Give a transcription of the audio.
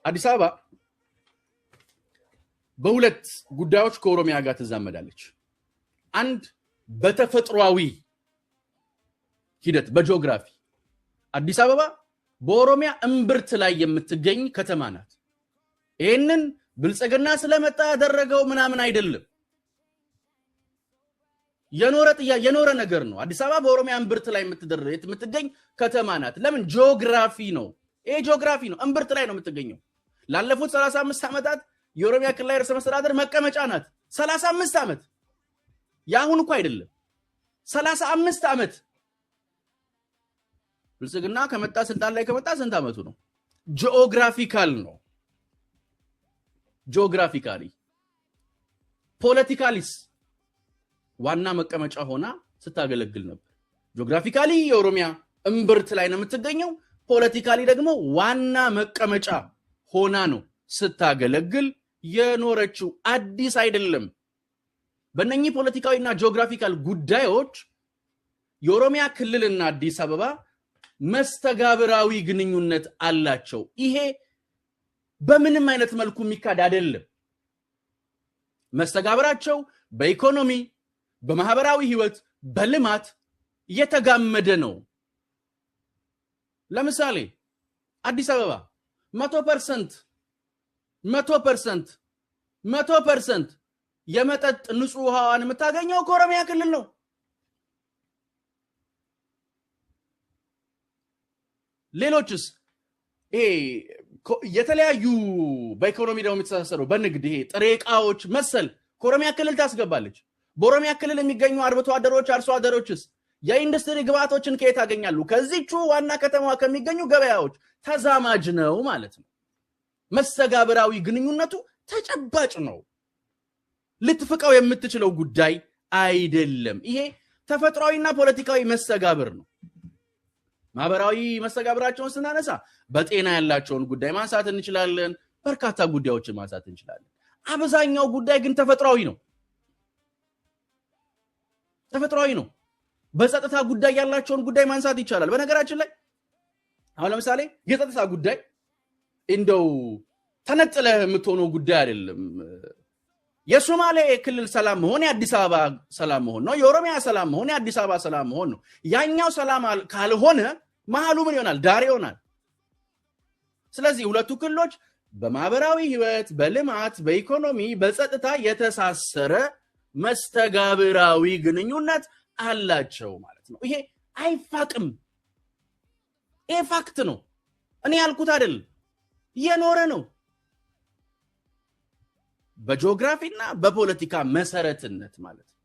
አዲስ አበባ በሁለት ጉዳዮች ከኦሮሚያ ጋር ተዛመዳለች። አንድ በተፈጥሯዊ ሂደት በጂኦግራፊ አዲስ አበባ በኦሮሚያ እምብርት ላይ የምትገኝ ከተማ ናት። ይሄንን ብልጽግና ስለመጣ ያደረገው ምናምን አይደለም። የኖረ ነገር ነው። አዲስ አበባ በኦሮሚያ እምብርት ላይ የምትገኝ ከተማ ናት። ለምን? ጂኦግራፊ ነው። ይሄ ጂኦግራፊ ነው። እምብርት ላይ ነው የምትገኘው። ላለፉት 35 ዓመታት የኦሮሚያ ክልላዊ ርዕሰ መስተዳድር መቀመጫ ናት። 35 ዓመት ያሁን እኮ አይደለም። 35 ዓመት ብልጽግና ከመጣ ስልጣን ላይ ከመጣ ስንት ዓመቱ ነው? ጂኦግራፊካል ነው። ጂኦግራፊካሊ ፖለቲካሊስ ዋና መቀመጫ ሆና ስታገለግል ነበር። ጂኦግራፊካሊ የኦሮሚያ እምብርት ላይ ነው የምትገኘው። ፖለቲካሊ ደግሞ ዋና መቀመጫ ሆና ነው ስታገለግል የኖረችው። አዲስ አይደለም። በእነኚህ ፖለቲካዊና ጂኦግራፊካል ጉዳዮች የኦሮሚያ ክልልና አዲስ አበባ መስተጋብራዊ ግንኙነት አላቸው። ይሄ በምንም አይነት መልኩ የሚካድ አይደለም። መስተጋብራቸው በኢኮኖሚ፣ በማህበራዊ ህይወት፣ በልማት የተጋመደ ነው። ለምሳሌ አዲስ አበባ 100% የመጠጥ ንጹህ ውሃዋን የምታገኘው ከኦሮሚያ ክልል ነው። ሌሎችስ የተለያዩ በኢኮኖሚ ደግሞ የተሳሰሩ በንግድ ጥሬ ዕቃዎች መሰል ከኦሮሚያ ክልል ታስገባለች። በኦሮሚያ ክልል የሚገኙ አርብቶ አደሮች፣ አርሶ አደሮችስ የኢንዱስትሪ ግብዓቶችን ከየት ያገኛሉ? ከዚህቹ ዋና ከተማዋ ከሚገኙ ገበያዎች። ተዛማጅ ነው ማለት ነው። መስተጋብራዊ ግንኙነቱ ተጨባጭ ነው። ልትፍቀው የምትችለው ጉዳይ አይደለም። ይሄ ተፈጥሯዊና ፖለቲካዊ መስተጋብር ነው። ማህበራዊ መስተጋብራቸውን ስናነሳ በጤና ያላቸውን ጉዳይ ማንሳት እንችላለን። በርካታ ጉዳዮችን ማንሳት እንችላለን። አብዛኛው ጉዳይ ግን ተፈጥሯዊ ነው። በጸጥታ ጉዳይ ያላቸውን ጉዳይ ማንሳት ይቻላል። በነገራችን ላይ አሁን ለምሳሌ የጸጥታ ጉዳይ እንደው ተነጥለህ የምትሆነው ጉዳይ አይደለም። የሶማሌ ክልል ሰላም መሆን የአዲስ አበባ ሰላም መሆን ነው። የኦሮሚያ ሰላም መሆን የአዲስ አበባ ሰላም መሆን ነው። ያኛው ሰላም ካልሆነ መሃሉ ምን ይሆናል? ዳር ይሆናል። ስለዚህ ሁለቱ ክልሎች በማህበራዊ ህይወት፣ በልማት፣ በኢኮኖሚ፣ በጸጥታ የተሳሰረ መስተጋብራዊ ግንኙነት አላቸው ማለት ነው። ይሄ አይፋቅም። ይሄ ፋክት ነው። እኔ ያልኩት አይደለም፣ የኖረ ነው። በጂኦግራፊና በፖለቲካ መሰረትነት ማለት ነው።